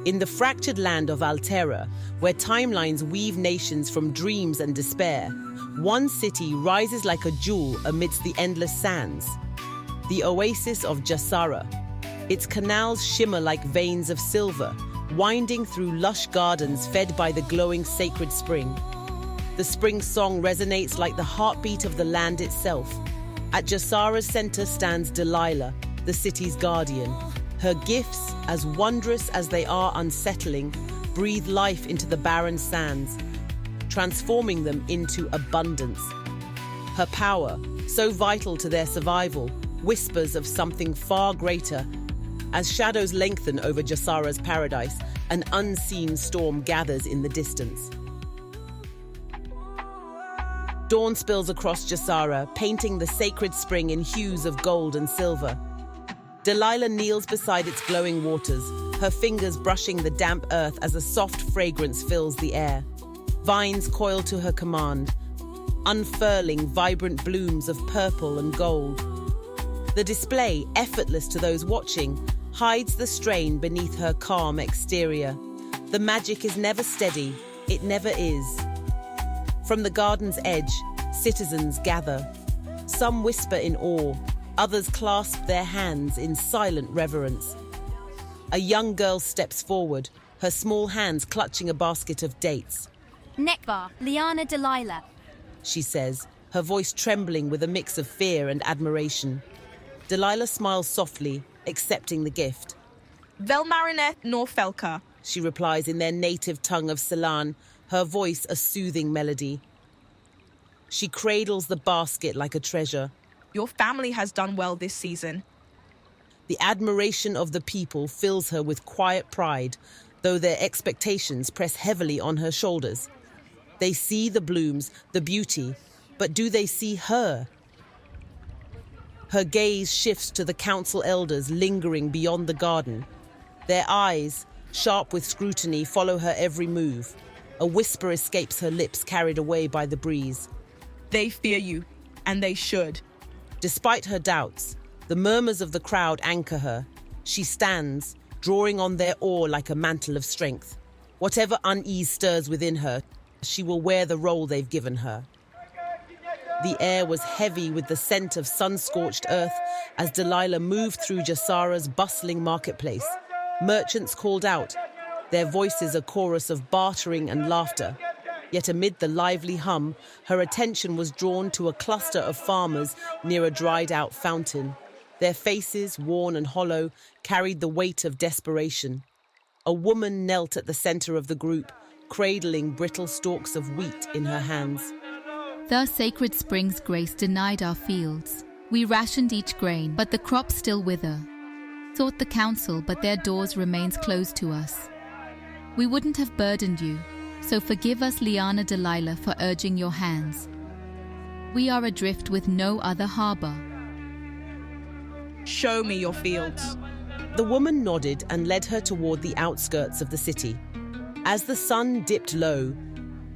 In the fractured land of Alterra, where timelines weave nations from dreams and despair, one city rises like a jewel amidst the endless sands. The oasis of Jasara. Its canals shimmer like veins of silver, winding through lush gardens fed by the glowing sacred spring. The spring song resonates like the heartbeat of the land itself. At Jasara's center stands Delilah, the city's guardian. Her gifts, as wondrous as they are unsettling, breathe life into the barren sands, transforming them into abundance. Her power, so vital to their survival, whispers of something far greater. As shadows lengthen over Jasara's paradise, an unseen storm gathers in the distance. Dawn spills across Jasara, painting the sacred spring in hues of gold and silver. Delilah kneels beside its glowing waters, her fingers brushing the damp earth as a soft fragrance fills the air. Vines coil to her command, unfurling vibrant blooms of purple and gold. The display, effortless to those watching, hides the strain beneath her calm exterior. The magic is never steady, it never is. From the garden's edge, citizens gather. Some whisper in awe, others clasp their hands in silent reverence. A young girl steps forward, her small hands clutching a basket of dates. Nekbar, Liana Delilah, she says, her voice trembling with a mix of fear and admiration. Delilah smiles softly, accepting the gift. Vel Marineth nor Felka, she replies in their native tongue of Ceylon, her voice a soothing melody. She cradles the basket like a treasure. Your family has done well this season. The admiration of the people fills her with quiet pride, though their expectations press heavily on her shoulders. They see the blooms, the beauty, but do they see her? Her gaze shifts to the council elders lingering beyond the garden. Their eyes, sharp with scrutiny, follow her every move. A whisper escapes her lips, carried away by the breeze. They fear you, and they should. Despite her doubts, the murmurs of the crowd anchor her. She stands, drawing on their awe like a mantle of strength. Whatever unease stirs within her, she will wear the role they've given her. The air was heavy with the scent of sun-scorched earth as Delilah moved through Jasara's bustling marketplace. Merchants called out, their voices a chorus of bartering and laughter. Yet amid the lively hum, her attention was drawn to a cluster of farmers near a dried-out fountain. Their faces, worn and hollow, carried the weight of desperation. A woman knelt at the center of the group, cradling brittle stalks of wheat in her hands. The sacred spring's grace denied our fields. We rationed each grain, but the crops still wither. Sought the council, but their doors remains closed to us. We wouldn't have burdened you, so forgive us, Liana Delilah, for urging your hands. We are adrift with no other harbor. Show me your fields. The woman nodded and led her toward the outskirts of the city. As the sun dipped low,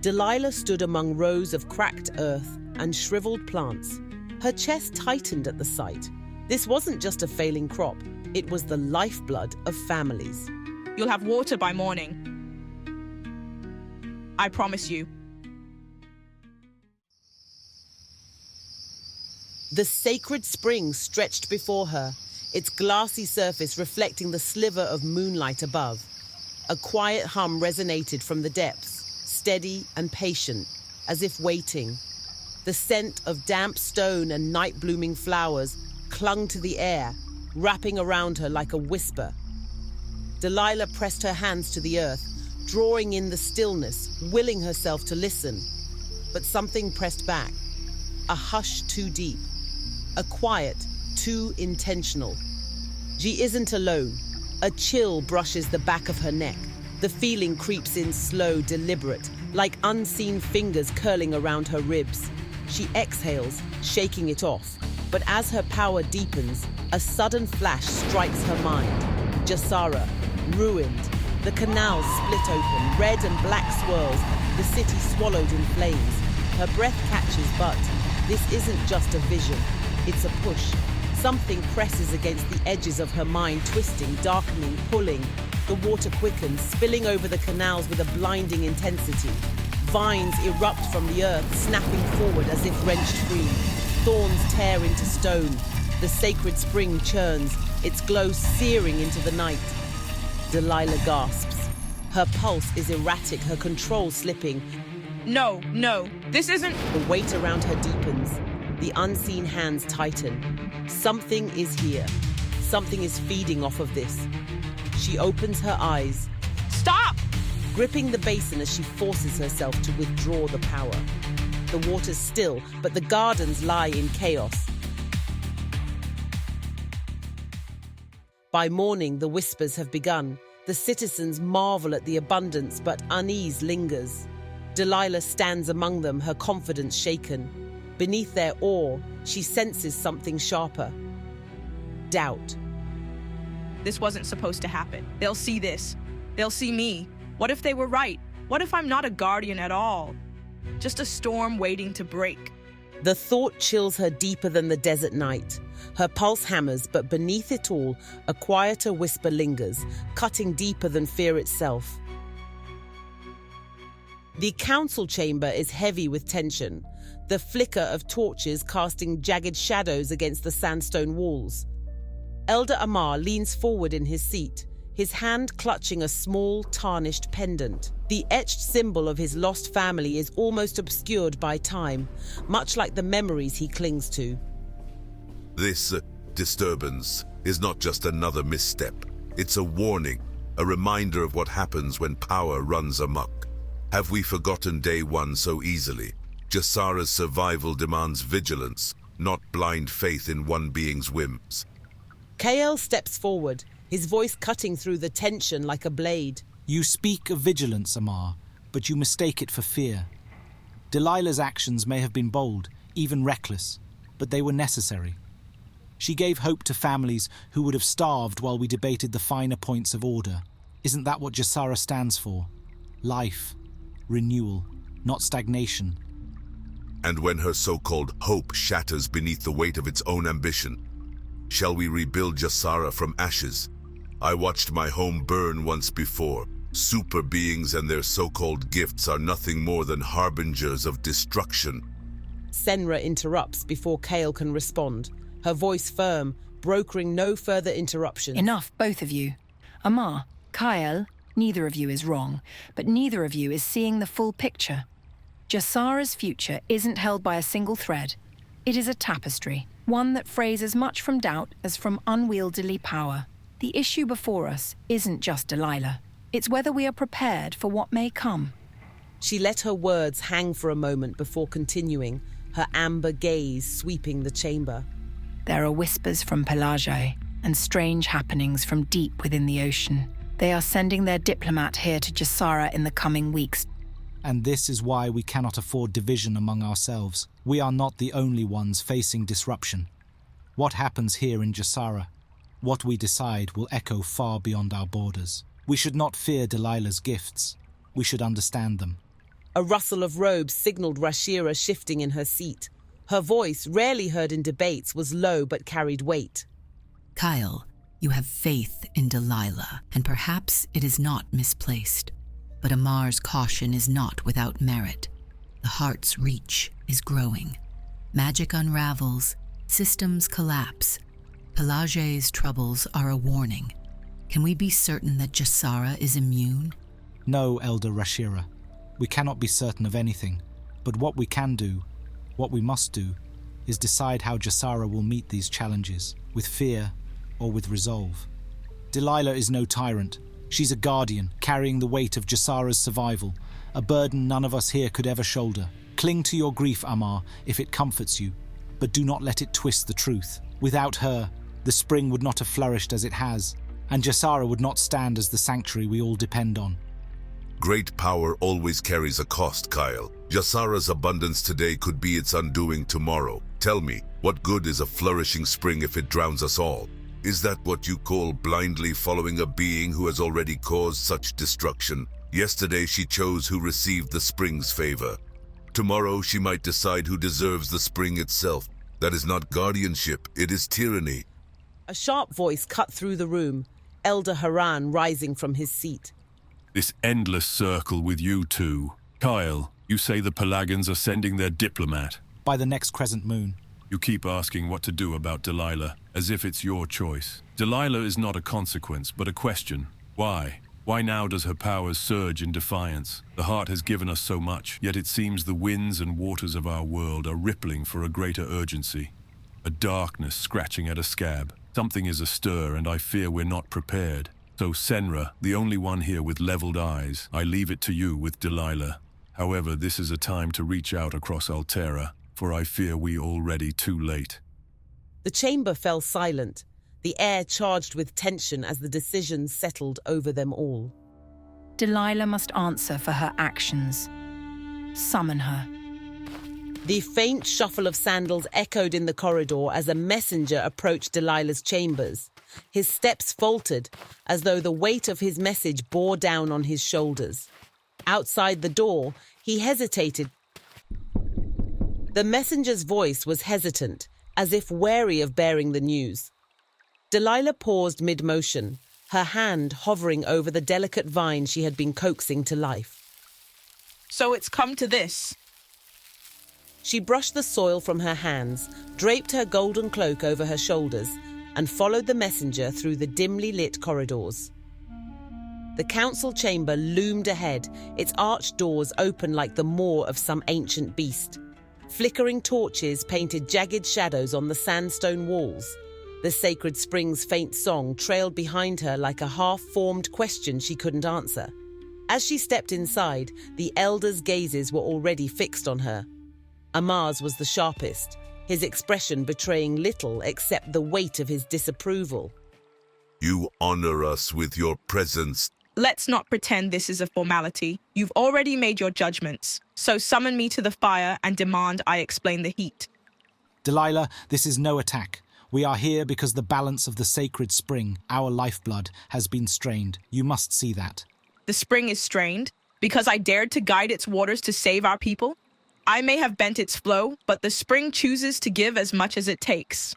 Delilah stood among rows of cracked earth and shriveled plants. Her chest tightened at the sight. This wasn't just a failing crop, it was the lifeblood of families. You'll have water by morning. I promise you. The sacred spring stretched before her, its glassy surface reflecting the sliver of moonlight above. A quiet hum resonated from the depths, steady and patient, as if waiting. The scent of damp stone and night-blooming flowers clung to the air, wrapping around her like a whisper. Delilah pressed her hands to the earth, drawing in the stillness, willing herself to listen. But something pressed back, a hush too deep, a quiet too intentional. She isn't alone. A chill brushes the back of her neck. The feeling creeps in slow, deliberate, like unseen fingers curling around her ribs. She exhales, shaking it off. But as her power deepens, a sudden flash strikes her mind. Jasara, ruined. The canals split open, red and black swirls, the city swallowed in flames. Her breath catches, but this isn't just a vision, it's a push. Something presses against the edges of her mind, twisting, darkening, pulling. The water quickens, spilling over the canals with a blinding intensity. Vines erupt from the earth, snapping forward as if wrenched free. Thorns tear into stone. The sacred spring churns, its glow searing into the night. Delilah gasps. Her pulse is erratic, her control slipping. No, this isn't. The weight around her deepens. The unseen hands tighten. Something is here. Something is feeding off of this. She opens her eyes. Stop! Gripping the basin as she forces herself to withdraw the power. The water's still, but the gardens lie in chaos. By morning, the whispers have begun. The citizens marvel at the abundance, but unease lingers. Delilah stands among them, her confidence shaken. Beneath their awe, she senses something sharper. Doubt. This wasn't supposed to happen. They'll see this. They'll see me. What if they were right? What if I'm not a guardian at all? Just a storm waiting to break. The thought chills her deeper than the desert night. Her pulse hammers, but beneath it all, a quieter whisper lingers, cutting deeper than fear itself. The council chamber is heavy with tension, the flicker of torches casting jagged shadows against the sandstone walls. Elder Amar leans forward in his seat, his hand clutching a small, tarnished pendant. The etched symbol of his lost family is almost obscured by time, much like the memories he clings to. This disturbance is not just another misstep. It's a warning, a reminder of what happens when power runs amok. Have we forgotten day one so easily? Jasara's survival demands vigilance, not blind faith in one being's whims. KL steps forward, his voice cutting through the tension like a blade. You speak of vigilance, Amar, but you mistake it for fear. Delilah's actions may have been bold, even reckless, but they were necessary. She gave hope to families who would have starved while we debated the finer points of order. Isn't that what Jasara stands for? Life, renewal, not stagnation. And when her so-called hope shatters beneath the weight of its own ambition, shall we rebuild Jasara from ashes? I watched my home burn once before. Super beings and their so-called gifts are nothing more than harbingers of destruction. Senra interrupts before Kale can respond, her voice firm, brokering no further interruptions. Enough, both of you. Amar, Kyle, neither of you is wrong, but neither of you is seeing the full picture. Jasara's future isn't held by a single thread. It is a tapestry, one that frays as much from doubt as from unwieldy power. The issue before us isn't just Delilah. It's whether we are prepared for what may come. She let her words hang for a moment before continuing, her amber gaze sweeping the chamber. There are whispers from Pelage and strange happenings from deep within the ocean. They are sending their diplomat here to Jasara in the coming weeks. And this is why we cannot afford division among ourselves. We are not the only ones facing disruption. What happens here in Jasara, what we decide, will echo far beyond our borders. We should not fear Delilah's gifts. We should understand them. A rustle of robes signaled Rashira shifting in her seat. Her voice, rarely heard in debates, was low but carried weight. Kyle, you have faith in Delilah, and perhaps it is not misplaced. But Amar's caution is not without merit. The heart's reach is growing. Magic unravels, systems collapse. Pelage's troubles are a warning. Can we be certain that Jasara is immune? No, Elder Rashira. We cannot be certain of anything. But what we can do, what we must do, is decide how Jasara will meet these challenges, with fear or with resolve. Delilah is no tyrant. She's a guardian, carrying the weight of Jasara's survival, a burden none of us here could ever shoulder. Cling to your grief, Amar, if it comforts you, but do not let it twist the truth. Without her, the spring would not have flourished as it has, and Jasara would not stand as the sanctuary we all depend on. Great power always carries a cost, Kyle. Jasara's abundance today could be its undoing tomorrow. Tell me, what good is a flourishing spring if it drowns us all? Is that what you call blindly following a being who has already caused such destruction? Yesterday she chose who received the spring's favor. Tomorrow she might decide who deserves the spring itself. That is not guardianship, it is tyranny. A sharp voice cut through the room. Elder Haran rising from his seat. This endless circle with you two. Kyle, you say the Pelagans are sending their diplomat. By the next crescent moon. You keep asking what to do about Delilah, as if it's your choice. Delilah is not a consequence, but a question. Why? Why now does her powers surge in defiance? The heart has given us so much, yet it seems the winds and waters of our world are rippling for a greater urgency. A darkness scratching at a scab. Something is astir, and I fear we're not prepared. So Senra, the only one here with leveled eyes, I leave it to you with Delilah. However, this is a time to reach out across Alterra, for I fear we already too late. The chamber fell silent, the air charged with tension as the decision settled over them all. Delilah must answer for her actions. Summon her. The faint shuffle of sandals echoed in the corridor as a messenger approached Delilah's chambers. His steps faltered, as though the weight of his message bore down on his shoulders. Outside the door, he hesitated. The messenger's voice was hesitant, as if wary of bearing the news. Delilah paused mid-motion, her hand hovering over the delicate vine she had been coaxing to life. So it's come to this. She brushed the soil from her hands, draped her golden cloak over her shoulders, and followed the messenger through the dimly lit corridors. The council chamber loomed ahead, its arched doors open like the maw of some ancient beast. Flickering torches painted jagged shadows on the sandstone walls. The sacred spring's faint song trailed behind her like a half-formed question she couldn't answer. As she stepped inside, the elders' gazes were already fixed on her. Amar's was the sharpest, his expression betraying little except the weight of his disapproval. You honor us with your presence. Let's not pretend this is a formality. You've already made your judgments. So summon me to the fire and demand I explain the heat. Delilah, this is no attack. We are here because the balance of the sacred spring, our lifeblood, has been strained. You must see that. The spring is strained because I dared to guide its waters to save our people? I may have bent its flow, but the spring chooses to give as much as it takes.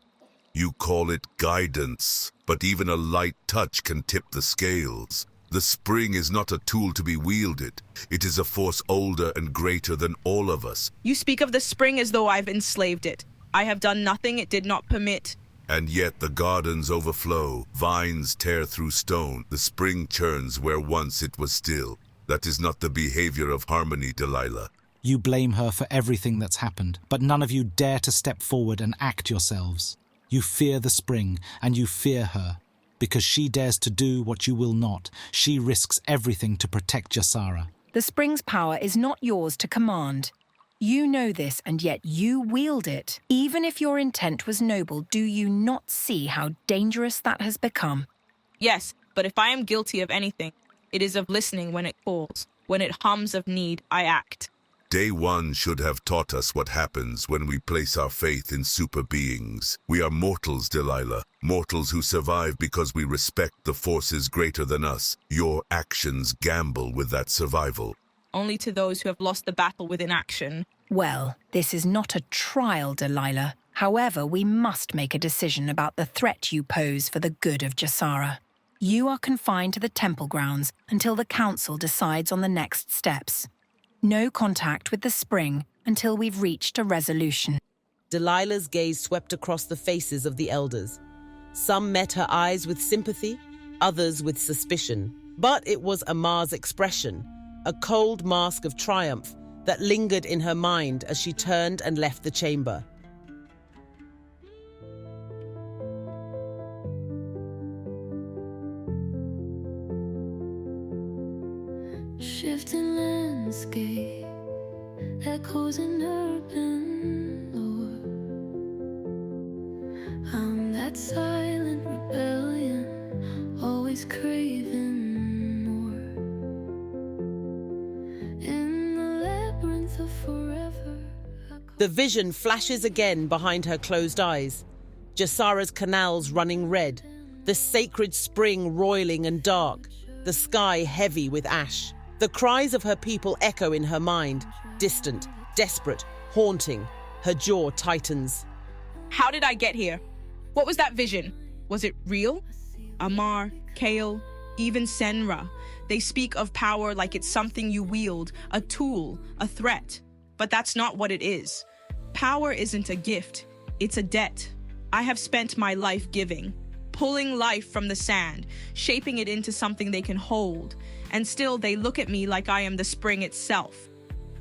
You call it guidance, but even a light touch can tip the scales. The spring is not a tool to be wielded. It is a force older and greater than all of us. You speak of the spring as though I've enslaved it. I have done nothing it did not permit. And yet the gardens overflow, vines tear through stone, the spring churns where once it was still. That is not the behavior of harmony, Delilah. You blame her for everything that's happened, but none of you dare to step forward and act yourselves. You fear the spring, and you fear her. Because she dares to do what you will not, she risks everything to protect Jasara. The spring's power is not yours to command. You know this, and yet you wield it. Even if your intent was noble, do you not see how dangerous that has become? Yes, but if I am guilty of anything, it is of listening when it calls. When it hums of need, I act. Day one should have taught us what happens when we place our faith in super beings. We are mortals, Delilah. Mortals who survive because we respect the forces greater than us. Your actions gamble with that survival. Only to those who have lost the battle with inaction. Well, this is not a trial, Delilah. However, we must make a decision about the threat you pose for the good of Jasara. You are confined to the temple grounds until the council decides on the next steps. No contact with the spring until we've reached a resolution. Delilah's gaze swept across the faces of the elders. Some met her eyes with sympathy, others with suspicion. But it was Amar's expression, a cold mask of triumph that lingered in her mind as she turned and left the chamber. Shifting landscape, echoes in urban lore. I'm that silent rebellion, always craving more. In the labyrinth of forever. The vision flashes again behind her closed eyes. Jasara's canals running red, the sacred spring roiling and dark, the sky heavy with ash. The cries of her people echo in her mind, distant, desperate, haunting. Her jaw tightens. How did I get here? What was that vision? Was it real? Amar, Kale, even Senra. They speak of power like it's something you wield, a tool, a threat. But that's not what it is. Power isn't a gift, it's a debt. I have spent my life giving, pulling life from the sand, shaping it into something they can hold. And still they look at me like I am the spring itself.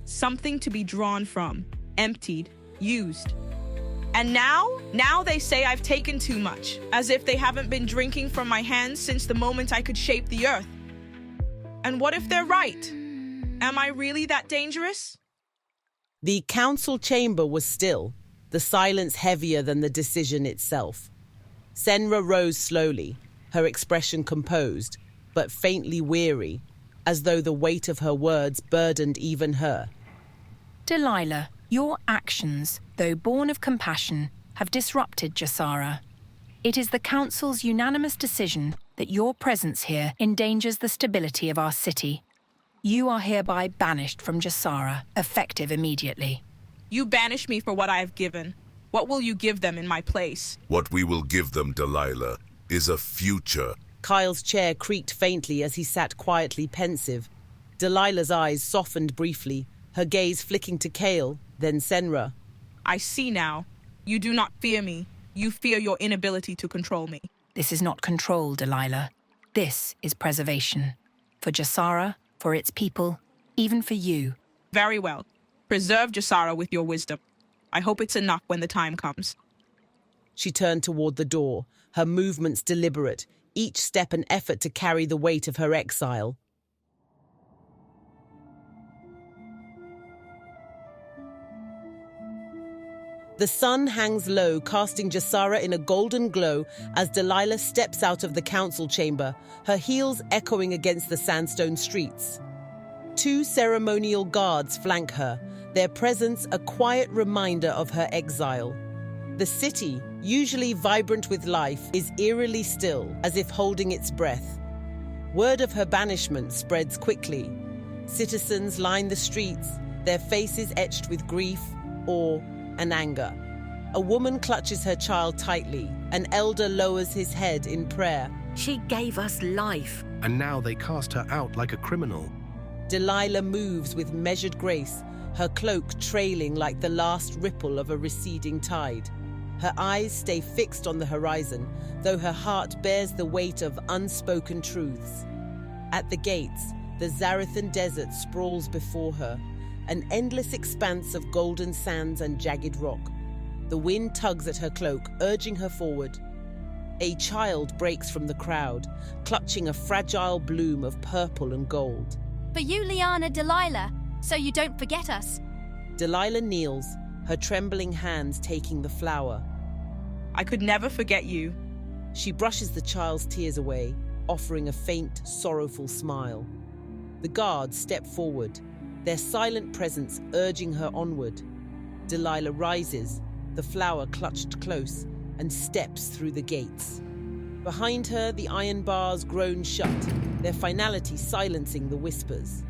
Something to be drawn from, emptied, used. And now they say I've taken too much, as if they haven't been drinking from my hands since the moment I could shape the earth. And what if they're right? Am I really that dangerous? The council chamber was still, the silence heavier than the decision itself. Senra rose slowly, her expression composed, but faintly weary, as though the weight of her words burdened even her. Delilah, your actions, though born of compassion, have disrupted Jasara. It is the Council's unanimous decision that your presence here endangers the stability of our city. You are hereby banished from Jasara, effective immediately. You banish me for what I have given. What will you give them in my place? What we will give them, Delilah, is a future. Kyle's chair creaked faintly as he sat quietly pensive. Delilah's eyes softened briefly, her gaze flicking to Kale, then Senra. I see now. You do not fear me. You fear your inability to control me. This is not control, Delilah. This is preservation. For Jasara, for its people, even for you. Very well. Preserve Jasara with your wisdom. I hope it's enough when the time comes. She turned toward the door, her movements deliberate, each step an effort to carry the weight of her exile. The sun hangs low, casting Jasara in a golden glow as Delilah steps out of the council chamber, her heels echoing against the sandstone streets. 2 ceremonial guards flank her, their presence a quiet reminder of her exile. The city, usually vibrant with life, is eerily still, as if holding its breath. Word of her banishment spreads quickly. Citizens line the streets, their faces etched with grief, awe, and anger. A woman clutches her child tightly. An elder lowers his head in prayer. She gave us life. And now they cast her out like a criminal. Delilah moves with measured grace, her cloak trailing like the last ripple of a receding tide. Her eyes stay fixed on the horizon, though her heart bears the weight of unspoken truths. At the gates, the Zarathan desert sprawls before her, an endless expanse of golden sands and jagged rock. The wind tugs at her cloak, urging her forward. A child breaks from the crowd, clutching a fragile bloom of purple and gold. For you, Liana Delilah, so you don't forget us. Delilah kneels, her trembling hands taking the flower. I could never forget you. She brushes the child's tears away, offering a faint, sorrowful smile. The guards step forward, their silent presence urging her onward. Delilah rises, the flower clutched close, and steps through the gates. Behind her, the iron bars groan shut, their finality silencing the whispers.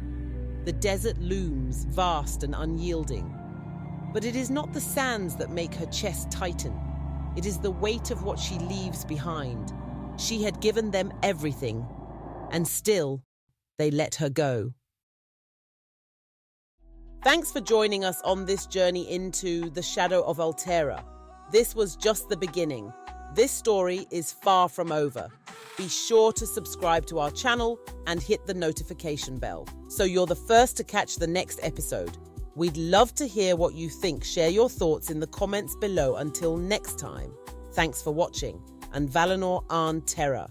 The desert looms, vast and unyielding. But it is not the sands that make her chest tighten. It is the weight of what she leaves behind. She had given them everything, and still, they let her go. Thanks for joining us on this journey into the Shadow of Alterra. This was just the beginning. This story is far from over. Be sure to subscribe to our channel and hit the notification bell so you're the first to catch the next episode. We'd love to hear what you think. Share your thoughts in the comments below. Until next time, thanks for watching, and Valinor An Terra.